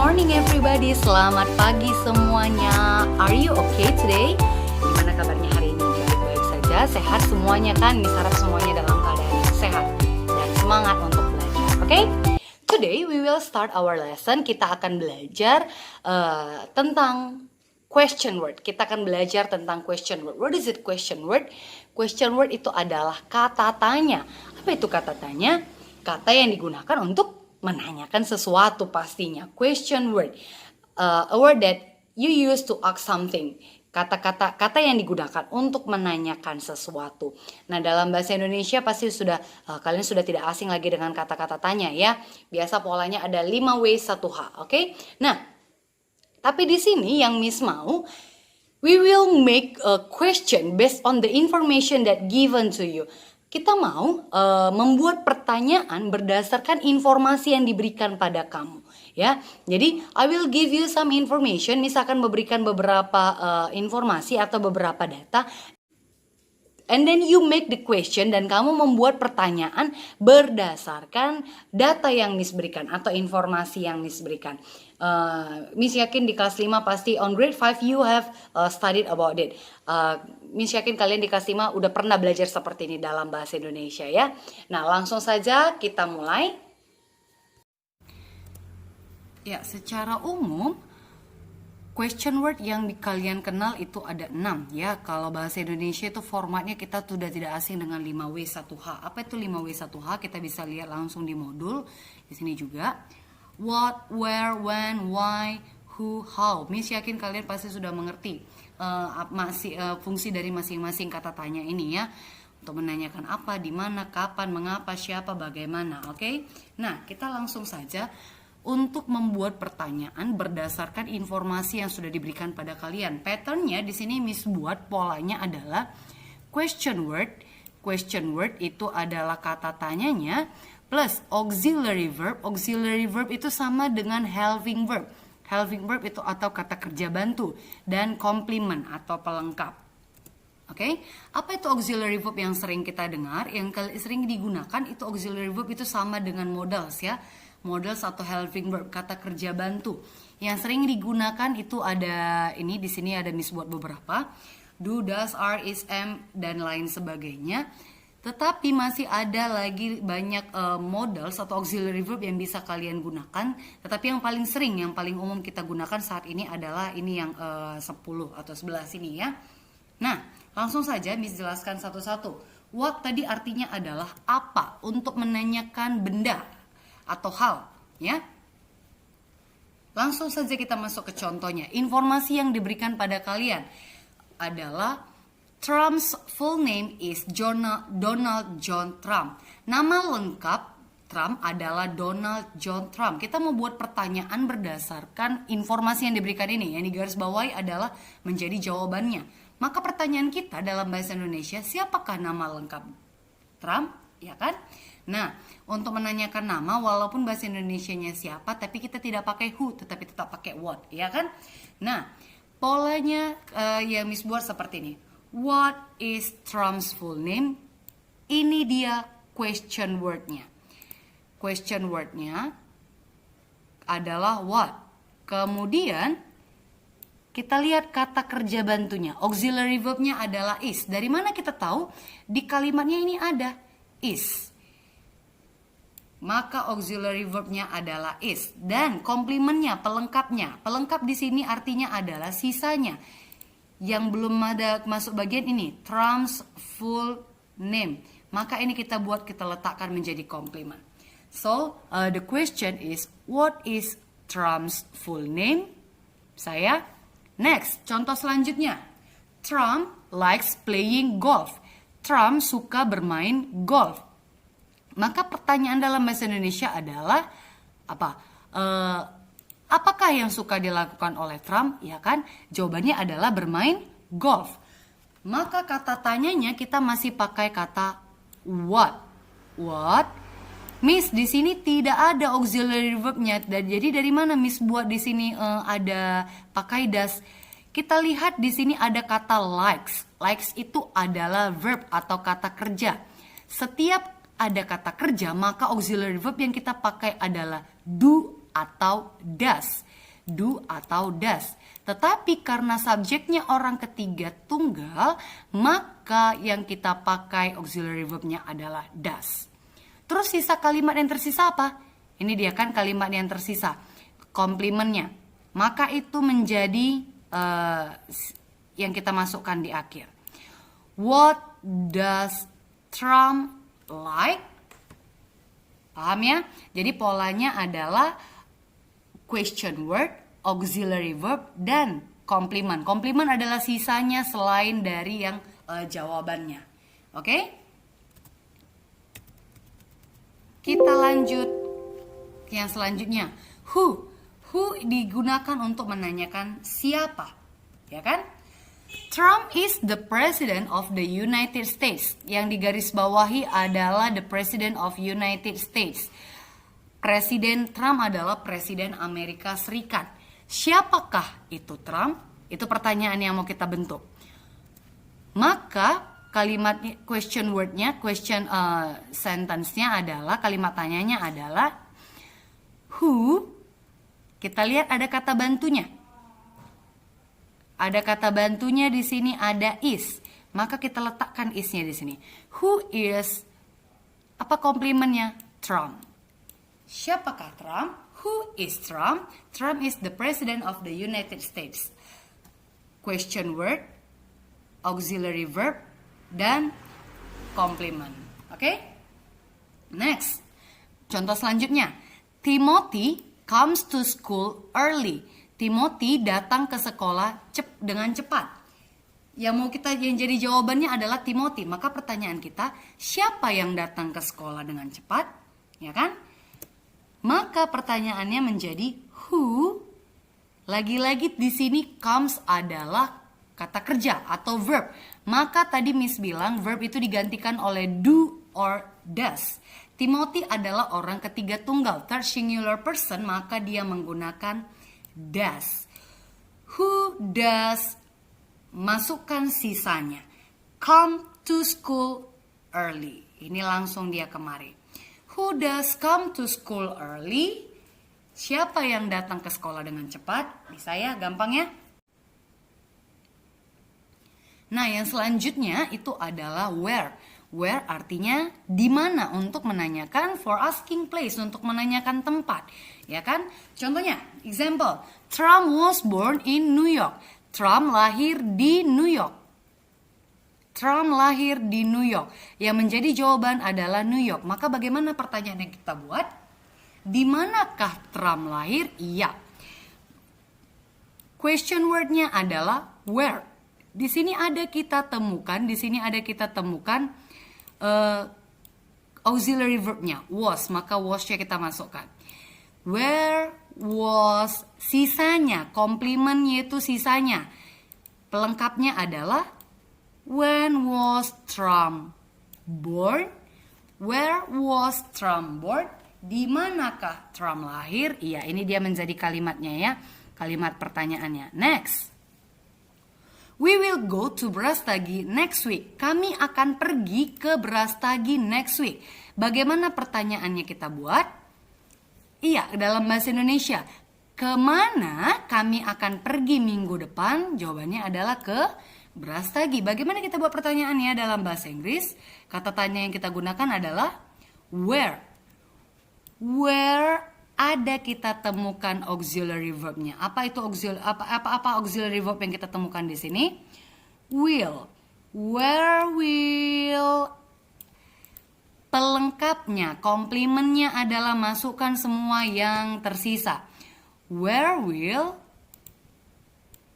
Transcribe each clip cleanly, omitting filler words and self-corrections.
morning everybody, selamat pagi semuanya. Are you okay today? Gimana kabarnya hari ini? Baik-baik saja, sehat semuanya kan? Miss harap semuanya dalam keadaan yang sehat dan semangat untuk belajar, oke? Today we will start our lesson. Kita akan belajar tentang question word. Kita akan belajar tentang question word. What is it question word? Question word itu adalah kata tanya. Apa itu kata tanya? Kata yang digunakan untuk menanyakan sesuatu pastinya. Question word, a word that you use to ask something. Kata yang digunakan untuk menanyakan sesuatu. Nah, dalam bahasa Indonesia pasti kalian sudah tidak asing lagi dengan kata-kata tanya ya. Biasa polanya ada 5W 1H, oke? Nah, tapi di sini yang Miss mau, we will make a question based on the information that given to you. Kita mau membuat pertanyaan berdasarkan informasi yang diberikan pada kamu, ya. Jadi I will give you some information, misalkan memberikan beberapa informasi atau beberapa data, and then you make the question dan kamu membuat pertanyaan berdasarkan data yang Miss berikan atau informasi yang Miss berikan. Miss yakin di kelas 5 pasti on grade 5 you have studied about it. Miss yakin kalian di kelas 5 udah pernah belajar seperti ini dalam bahasa Indonesia ya. Nah, langsung saja kita mulai. Ya, secara umum question word yang kalian kenal itu ada 6 ya. Kalau bahasa Indonesia itu formatnya kita sudah tidak asing dengan 5W 1H. Apa itu 5W 1H? Kita bisa lihat langsung di modul di sini juga. What, where, when, why, who, how. Miss yakin kalian pasti sudah mengerti fungsi dari masing-masing kata tanya ini ya. Untuk menanyakan apa, di mana, kapan, mengapa, siapa, bagaimana. Oke? Nah, kita langsung saja untuk membuat pertanyaan berdasarkan informasi yang sudah diberikan pada kalian. Patternnya di sini Miss buat polanya adalah question word. Question word itu adalah kata tanyanya plus auxiliary verb. Auxiliary verb itu sama dengan helping verb. Helping verb itu atau kata kerja bantu. Dan complement atau pelengkap. Oke, apa itu auxiliary verb yang sering kita dengar? Yang sering digunakan itu auxiliary verb itu sama dengan modals ya. Modals atau helping verb, kata kerja bantu. Yang sering digunakan itu ada ini, di sini ada Miss buat beberapa. Do, does, are, is, am, dan lain sebagainya. Tetapi masih ada lagi banyak modals atau auxiliary verb yang bisa kalian gunakan. Tetapi yang paling sering, yang paling umum kita gunakan saat ini adalah ini yang 10 atau 11 ini ya. Nah, langsung saja Miss jelaskan satu-satu. What tadi artinya adalah apa, untuk menanyakan benda atau hal ya. Langsung saja kita masuk ke contohnya. Informasi yang diberikan pada kalian adalah Trump's full name is Donald John Trump. Nama lengkap Trump adalah Donald John Trump. Kita mau buat pertanyaan berdasarkan informasi yang diberikan ini. Yang digarisbawahi adalah menjadi jawabannya. Maka pertanyaan kita dalam bahasa Indonesia, siapakah nama lengkap Trump? Ya kan? Nah, untuk menanyakan nama, walaupun bahasa Indonesianya siapa, tapi kita tidak pakai who, tetapi tetap pakai what, ya kan? Nah, polanya yang Miss buat seperti ini. What is Trump's full name? Ini dia question wordnya. Question wordnya adalah what. Kemudian kita lihat kata kerja bantunya. Auxiliary verbnya adalah is. Dari mana kita tahu? Di kalimatnya ini ada is. Maka auxiliary verbnya adalah is. Dan komplementnya, pelengkapnya. Pelengkap di sini artinya adalah sisanya. Yang belum ada masuk bagian ini, Trump's full name. Maka ini kita letakkan menjadi komplement. So, the question is, what is Trump's full name? Next, contoh selanjutnya. Trump likes playing golf. Trump suka bermain golf. Maka pertanyaan dalam bahasa Indonesia adalah apa? Apakah yang suka dilakukan oleh Trump? Ya kan? Jawabannya adalah bermain golf. Maka kata tanyanya kita masih pakai kata what. What? Miss, di sini tidak ada auxiliary verbnya. Jadi dari mana Miss buat di sini ada pakai does? Kita lihat di sini ada kata likes. Likes itu adalah verb atau kata kerja. Setiap ada kata kerja, maka auxiliary verb yang kita pakai adalah do atau does. do atau does. Tetapi karena subjeknya orang ketiga tunggal, maka yang kita pakai auxiliary verbnya adalah does. Terus sisa kalimat yang tersisa apa? Ini dia kan kalimat yang tersisa, komplimennya. Maka itu menjadi yang kita masukkan di akhir. What does Trump like? Paham ya? Jadi polanya adalah question word, auxiliary verb, dan komplimen. Komplimen adalah sisanya selain dari yang jawabannya. Oke? Kita lanjut ke yang selanjutnya. Who digunakan untuk menanyakan siapa, ya kan? Trump is the president of the United States. Yang digarisbawahi adalah the president of United States. Presiden Trump adalah presiden Amerika Serikat. Siapakah itu Trump? Itu pertanyaan yang mau kita bentuk. Maka kalimat question wordnya, question sentence-nya adalah, kalimat tanyanya adalah who. Kita lihat ada kata bantunya. Ada kata bantunya di sini, ada is. Maka kita letakkan is-nya di sini. Who is, apa komplimennya? Trump. Siapakah Trump? Who is Trump? Trump is the president of the United States. Question word, auxiliary verb, dan komplimen. Oke? Next. Contoh selanjutnya. Timothy comes to school early. Timothy datang ke sekolah dengan cepat. Yang jadi jawabannya adalah Timothy. Maka pertanyaan kita, siapa yang datang ke sekolah dengan cepat? Ya kan? Maka pertanyaannya menjadi who. Lagi-lagi di sini comes adalah kata kerja atau verb. Maka tadi Miss bilang verb itu digantikan oleh do or does. Timothy adalah orang ketiga tunggal, third singular person, maka dia menggunakan does. Who does, masukkan sisanya. Come to school early. Ini langsung dia kemari. Who does come to school early? Siapa yang datang ke sekolah dengan cepat? Bisa ya, gampang ya? Nah, yang selanjutnya itu adalah where. Where artinya di mana, untuk menanyakan, for asking place, untuk menanyakan tempat, ya kan? Contohnya, example, Trump was born in New York. Trump lahir di New York. Trump lahir di New York. Yang menjadi jawaban adalah New York. Maka bagaimana pertanyaan yang kita buat? Di manakah Trump lahir? Iya. Question wordnya adalah where. Di sini ada kita temukan auxiliary verbnya was, maka was-nya kita masukkan. Where was, sisanya, komplimennya itu sisanya. Pelengkapnya adalah when was Trump born? Where was Trump born? Di manakah Trump lahir? Iya, ini dia menjadi kalimatnya ya. Kalimat pertanyaannya. Next. We will go to Brastagi next week. Kami akan pergi ke Brastagi next week. Bagaimana pertanyaannya kita buat? Iya, dalam bahasa Indonesia. Kemana kami akan pergi minggu depan? Jawabannya adalah ke Brastagi. Bagaimana kita buat pertanyaannya dalam bahasa Inggris? Kata tanya yang kita gunakan adalah where. Where ada kita temukan auxiliary verbnya. Apa itu auxiliary verb yang kita temukan di sini? Will. Where will. Pelengkapnya, komplimennya adalah masukkan semua yang tersisa. Where will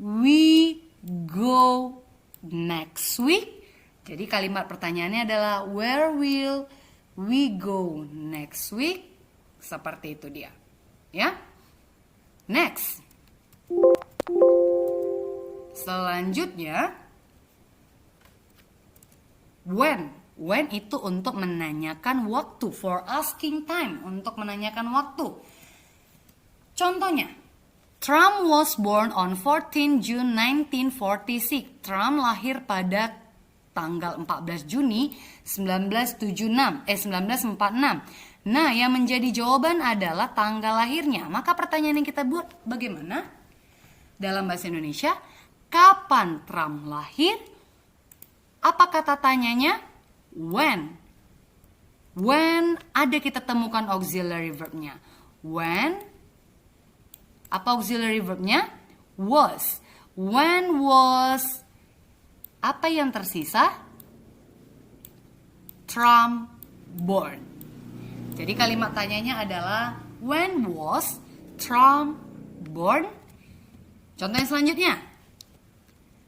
we go next week? Jadi kalimat pertanyaannya adalah where will we go next week? Seperti itu dia. Ya. Next. Selanjutnya when. When itu untuk menanyakan waktu, for asking time, untuk menanyakan waktu. Contohnya, Trump was born on 14 June 1946. Trump lahir pada tanggal 14 Juni 1946. Nah, yang menjadi jawaban adalah tanggal lahirnya. Maka pertanyaan yang kita buat bagaimana? Dalam bahasa Indonesia, kapan Trump lahir? Apa kata tanyanya? When. When ada kita temukan auxiliary verbnya. When. Apa auxiliary verbnya? Was. When was. Apa yang tersisa? Trump born. Jadi kalimat tanyanya adalah when was Trump born? Contoh yang selanjutnya.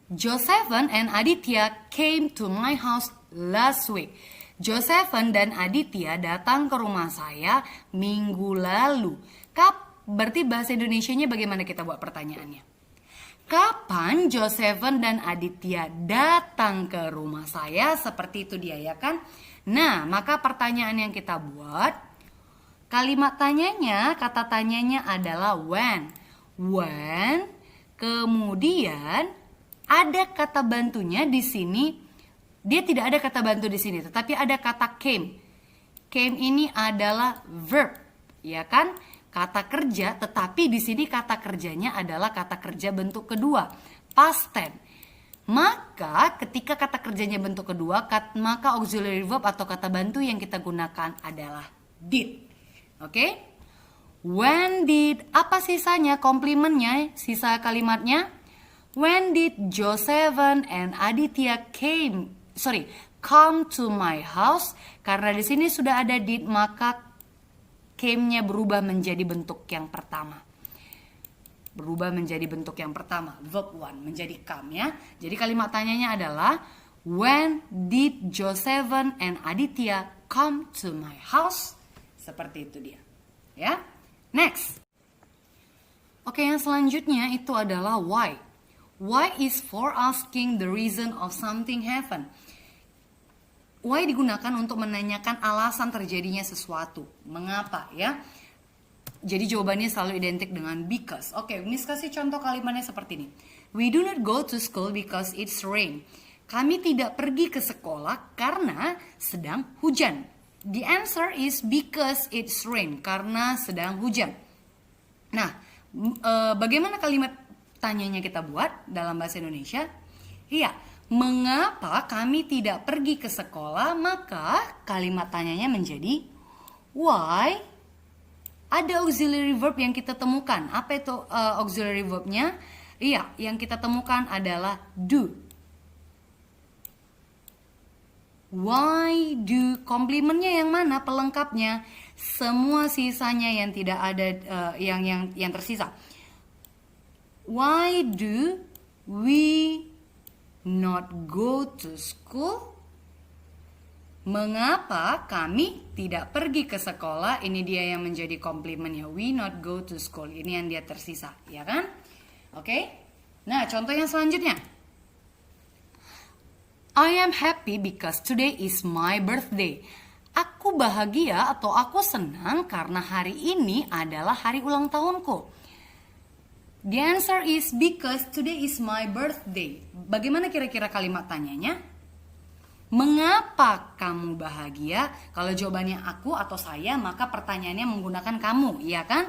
Josephine and Aditya came to my house last week. Josephine dan Aditya datang ke rumah saya minggu lalu. Berarti bahasa Indonesianya bagaimana kita buat pertanyaannya? Kapan Josephine dan Aditya datang ke rumah saya? Seperti itu dia ya kan? Nah, maka pertanyaan yang kita buat, kalimat tanyanya, kata tanyanya adalah when. When, kemudian ada kata bantunya di sini. Dia tidak ada kata bantu di sini, tetapi ada kata came. Came ini adalah verb, ya kan? Kata kerja, tetapi di sini kata kerjanya adalah kata kerja bentuk kedua, past tense. Maka ketika kata kerjanya bentuk kedua, maka auxiliary verb atau kata bantu yang kita gunakan adalah did. Oke? When did, apa sisanya? Komplimennya, sisa kalimatnya. When did Josephine and Aditya come to my house? Karena di sini sudah ada did, maka came-nya berubah menjadi bentuk yang pertama. Berubah menjadi bentuk yang pertama, verb one menjadi come ya. Jadi kalimat tanyanya adalah when did Josephine and Aditya come to my house? Seperti itu dia. Ya. Next. Oke, yang selanjutnya itu adalah why. Why is for asking the reason of something happen. Why digunakan untuk menanyakan alasan terjadinya sesuatu. Mengapa ya? Jadi jawabannya selalu identik dengan because. Oke, Miss kasih contoh kalimatnya seperti ini. We do not go to school because it's rain. Kami tidak pergi ke sekolah karena sedang hujan. The answer is because it's rain. Karena sedang hujan. Nah, bagaimana kalimat tanyanya kita buat dalam bahasa Indonesia? Iya, mengapa kami tidak pergi ke sekolah? Maka kalimat tanyanya menjadi why. Ada auxiliary verb yang kita temukan. Apa itu auxiliary verbnya? Iya, yang kita temukan adalah do. Why do? Komplimennya yang mana? Pelengkapnya. Semua sisanya yang tidak ada, yang tersisa. Why do we not go to school? Mengapa kami tidak pergi ke sekolah? Ini dia yang menjadi komplimennya. We not go to school. Ini yang dia tersisa, ya kan? Oke. Nah, contoh yang selanjutnya. I am happy because today is my birthday. Aku bahagia atau aku senang karena hari ini adalah hari ulang tahunku. The answer is because today is my birthday. Bagaimana kira-kira kalimat tanyanya? Mengapa kamu bahagia? Kalau jawabannya aku atau saya, maka pertanyaannya menggunakan kamu, iya kan?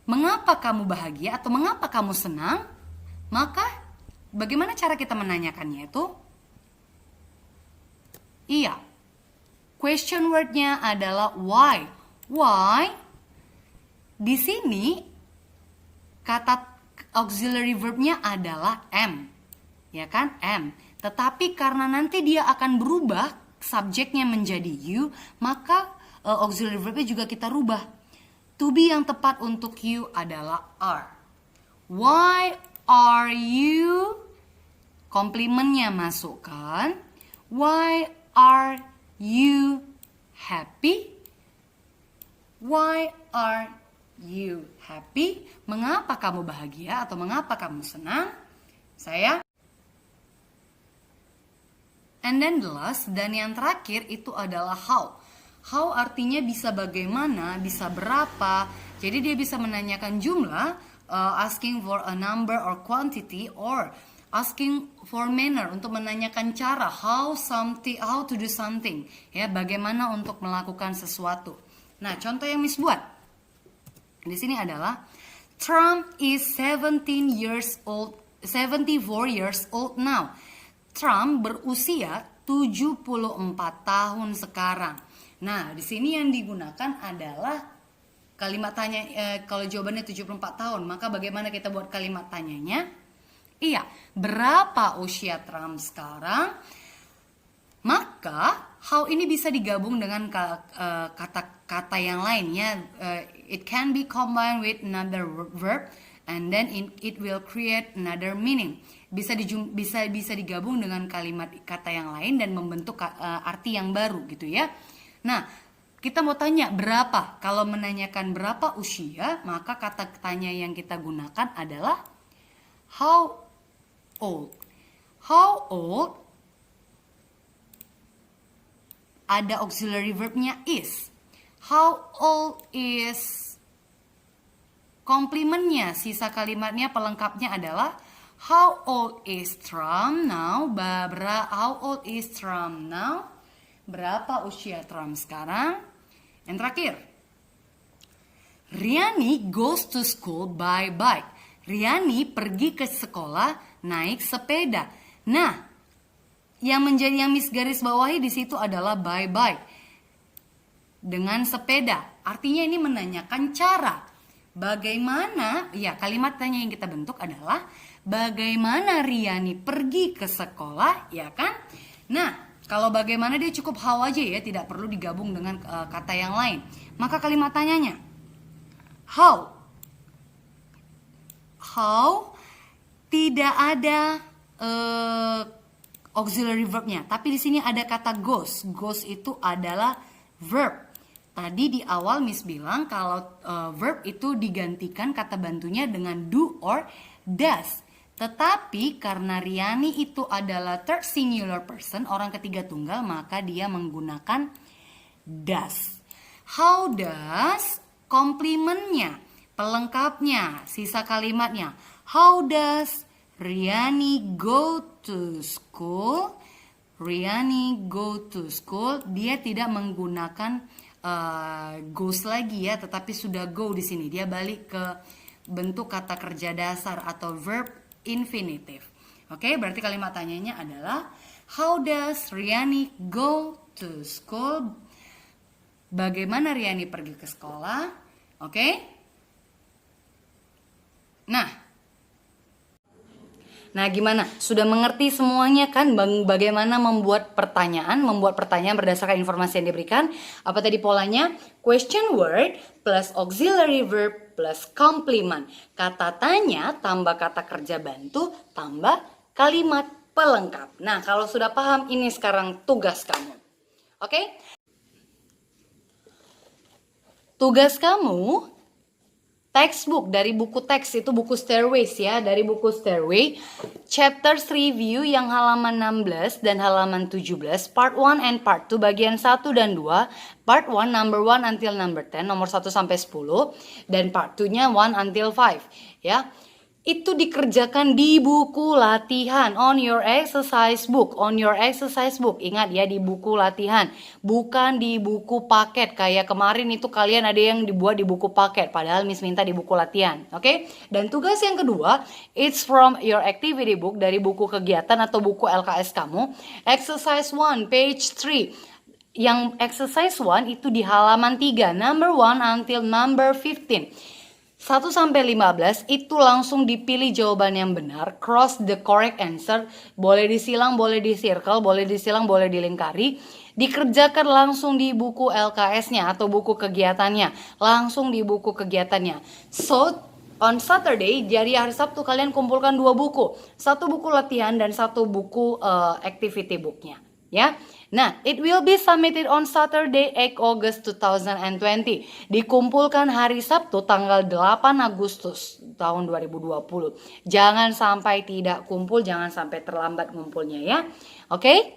Mengapa kamu bahagia atau mengapa kamu senang? Maka bagaimana cara kita menanyakannya itu? Iya. Question word-nya adalah why. Why? Di sini kata auxiliary verb-nya adalah am. Ya kan? Am. Tetapi karena nanti dia akan berubah, subjeknya menjadi you, maka auxiliary verb-nya juga kita rubah. To be yang tepat untuk you adalah are. Why are you? Komplimennya masukkan. Why are you happy? Why are you happy? Mengapa kamu bahagia atau mengapa kamu senang? And then the last, dan yang terakhir itu adalah how. How artinya bisa bagaimana, bisa berapa. Jadi dia bisa menanyakan jumlah, asking for a number or quantity, or asking for manner, untuk menanyakan cara, how to do something, ya, bagaimana untuk melakukan sesuatu. Nah, contoh yang Miss buat di sini adalah Trump is 74 years old now. Trump berusia 74 tahun sekarang. Nah, di sini yang digunakan adalah kalimat tanya. Kalau jawabannya 74 tahun, maka bagaimana kita buat kalimat tanyanya? Iya, berapa usia Trump sekarang? Maka how ini bisa digabung dengan kata-kata yang lainnya. It can be combined with another verb and then it will create another meaning. Bisa digabung dengan kalimat kata yang lain dan membentuk arti yang baru gitu ya. Nah, kita mau tanya berapa. Kalau menanyakan berapa usia, maka kata tanya yang kita gunakan adalah how old. How old ada auxiliary verbnya is. How old is komplementnya, sisa kalimatnya, pelengkapnya adalah how old is Trump now. How old is Trump now? Berapa usia Trump sekarang? Yang terakhir, Riani goes to school by bike. Riani pergi ke sekolah naik sepeda. Nah, yang Miss garis bawahi di situ adalah by bike, dengan sepeda. Artinya ini menanyakan cara. Bagaimana? Ya, kalimat tanya yang kita bentuk adalah bagaimana Riani pergi ke sekolah, ya kan? Nah, kalau bagaimana dia cukup how aja ya, tidak perlu digabung dengan kata yang lain. Maka kalimat tanyanya how. How tidak ada auxiliary verbnya, tapi di sini ada kata goes. Goes itu adalah verb. Tadi di awal Miss bilang kalau verb itu digantikan kata bantunya dengan do or does. Tetapi karena Riani itu adalah third singular person, orang ketiga tunggal, maka dia menggunakan does. How does komplementnya, pelengkapnya, sisa kalimatnya. How does Riani go to school? Riani go to school. Dia tidak menggunakan goes lagi ya, tetapi sudah go di sini. Dia balik ke bentuk kata kerja dasar atau verb infinitive. Oke, berarti kalimat tanyanya adalah how does Riani go to school? Bagaimana Riani pergi ke sekolah? Oke. Nah, gimana? Sudah mengerti semuanya kan bagaimana membuat pertanyaan berdasarkan informasi yang diberikan? Apa tadi polanya? Question word plus auxiliary verb plus complement. Kata tanya tambah kata kerja bantu tambah kalimat pelengkap. Nah, kalau sudah paham, ini sekarang tugas kamu. Oke? Tugas kamu textbook dari buku teks, itu buku Stairways ya, dari buku Stairway chapters review yang halaman 16 dan halaman 17, part 1 and part 2, bagian 1 dan 2, part 1 number 1 until number 10, nomor 1 sampai 10, dan part 2-nya 1 until 5 ya. Itu dikerjakan di buku latihan, on your exercise book. Ingat ya, di buku latihan, bukan di buku paket. Kayak kemarin itu kalian ada yang dibuat di buku paket, padahal Miss minta di buku latihan. Oke? Dan tugas yang kedua, it's from your activity book, dari buku kegiatan atau buku LKS kamu. Exercise 1, page 3. Yang exercise 1 itu di halaman 3, number 1 until number 15. 1 sampai 15 itu langsung dipilih jawaban yang benar, cross the correct answer, boleh disilang, boleh di circle, boleh disilang, boleh dilingkari, dikerjakan langsung di buku LKS-nya atau buku kegiatannya, langsung di buku kegiatannya. So, on Saturday, jadi hari Sabtu kalian kumpulkan 2 buku, 1 buku latihan dan 1 buku activity book-nya. Ya, nah, it will be submitted on Saturday 8 August 2020. Dikumpulkan hari Sabtu tanggal 8 Agustus tahun 2020. Jangan sampai tidak kumpul, jangan sampai terlambat ngumpulnya ya. Oke?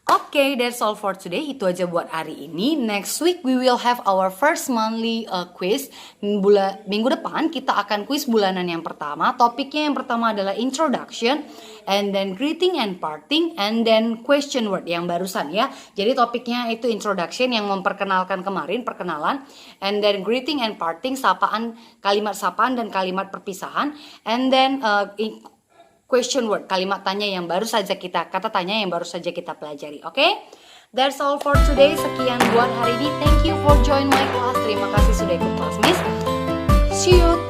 Oke, that's all for today. Itu aja buat hari ini. Next week we will have our first monthly quiz. Minggu depan kita akan quiz bulanan yang pertama. Topiknya yang pertama adalah introduction, and then greeting and parting, and then question word yang barusan ya. Jadi topiknya itu introduction yang memperkenalkan kemarin, perkenalan, and then greeting and parting, sapaan, kalimat sapaan dan kalimat perpisahan, and then question word, kalimat tanya yang baru saja kata tanya yang baru saja kita pelajari. Oke? That's all for today. Sekian buat hari ini. Thank you for join my class. Terima kasih sudah ikut kelas Miss. See you